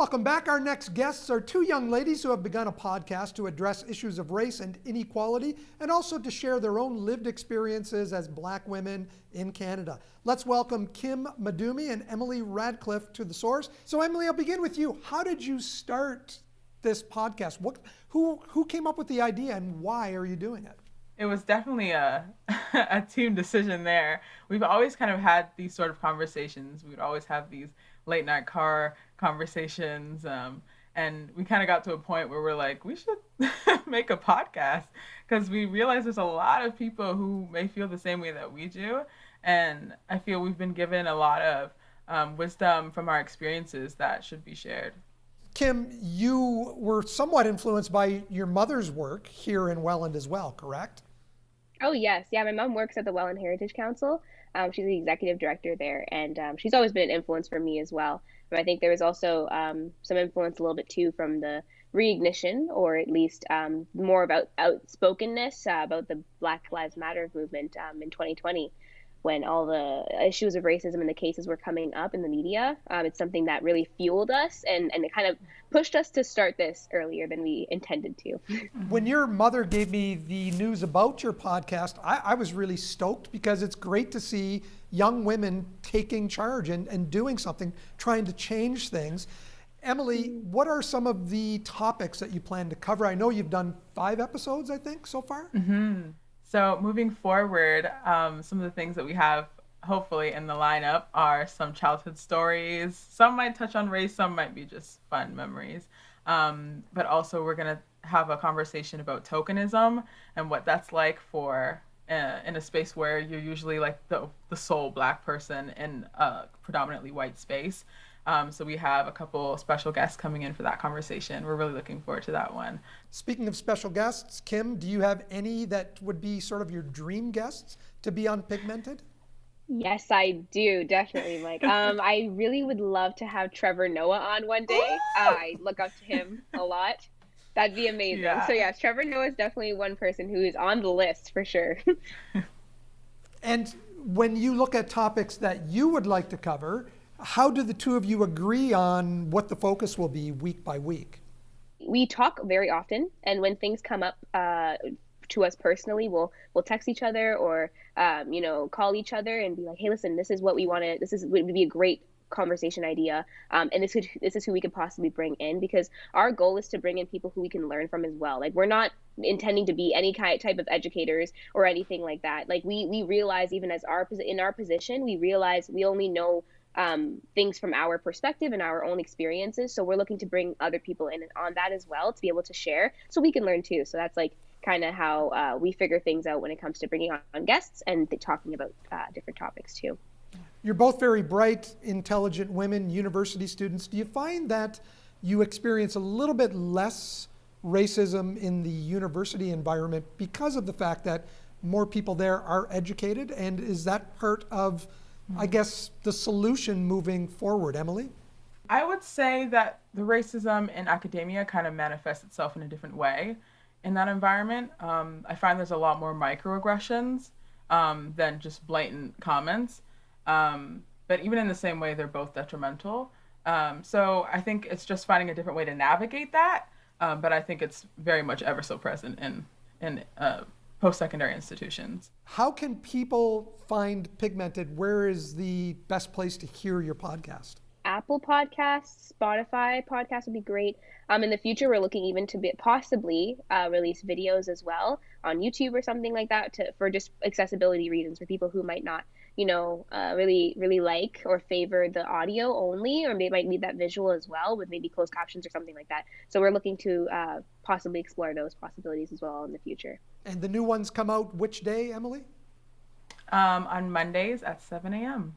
Welcome back. Our next guests are two young ladies who have begun a podcast to address issues of race and inequality and also to share their own lived experiences as Black women in Canada. Let's welcome Kim Madume and Emily Radcliffe to The Source. So Emily, I'll begin with you. How did you start this podcast? Who came up with the idea and why are you doing it? It was definitely a team decision there. We've always kind of had these sort of conversations. We'd always have these late night car conversations. And we kind of got to a point where we're like, we should make a podcast because we realize there's a lot of people who may feel the same way that we do. And I feel we've been given a lot of wisdom from our experiences that should be shared. Kim, you were somewhat influenced by your mother's work here in Welland as well, correct? Oh, yes. Yeah, my mom works at the Welland Heritage Council. She's the executive director there, and she's always been an influence for me as well. But I think there was also some influence a little bit, too, from the reignition, or at least more about outspokenness about the Black Lives Matter movement in 2020. When all the issues of racism and the cases were coming up in the media. It's something that really fueled us and it kind of pushed us to start this earlier than we intended to. When your mother gave me the news about your podcast, I was really stoked because it's great to see young women taking charge and doing something, trying to change things. Emily, what are some of the topics that you plan to cover? I know you've done 5 episodes, I think, so far. Mm-hmm. So moving forward, some of the things that we have hopefully in the lineup are some childhood stories. Some might touch on race, some might be just fun memories. But also we're going to have a conversation about tokenism and what that's like for in a space where you're usually like the sole Black person in a predominantly white space. So we have a couple special guests coming in for that conversation. We're really looking forward to that one. Speaking of special guests, Kim, do you have any that would be sort of your dream guests to be on Pigmented? Yes, I do, definitely, Mike. I really would love to have Trevor Noah on one day. I look up to him a lot. That'd be amazing. Yeah. So yes, Trevor Noah is definitely one person who is on the list for sure. And when you look at topics that you would like to cover, how do the two of you agree on what the focus will be week by week? We talk very often, and when things come up to us personally, we'll text each other or call each other and be like, hey, listen, this is what we want to. Would be a great conversation idea, and this is who we could possibly bring in, because our goal is to bring in people who we can learn from as well. Like, we're not intending to be any type of educators or anything like that. Like, we realize, even as in our position, we realize we only know things from our perspective and our own experiences. So we're looking to bring other people in on that as well to be able to share so we can learn too. So that's like kind of how we figure things out when it comes to bringing on guests and talking about different topics too. You're both very bright, intelligent women, university students. Do you find that you experience a little bit less racism in the university environment because of the fact that more people there are educated? And is that part of, I guess, the solution moving forward? Emily? I would say that the racism in academia kind of manifests itself in a different way in that environment. I find there's a lot more microaggressions than just blatant comments. But even in the same way, they're both detrimental. So I think it's just finding a different way to navigate that. But I think it's very much ever so present in post-secondary institutions. How can people find Pigmented? Where is the best place to hear your podcast? Apple Podcasts, Spotify podcast would be great. In the future, we're looking even to possibly release videos as well on YouTube or something like that for just accessibility reasons for people who might not, really like or favor the audio only, or they might need that visual as well with maybe closed captions or something like that. So we're looking to possibly explore those possibilities as well in the future. And the new ones come out which day, Emily? On Mondays at 7 a.m.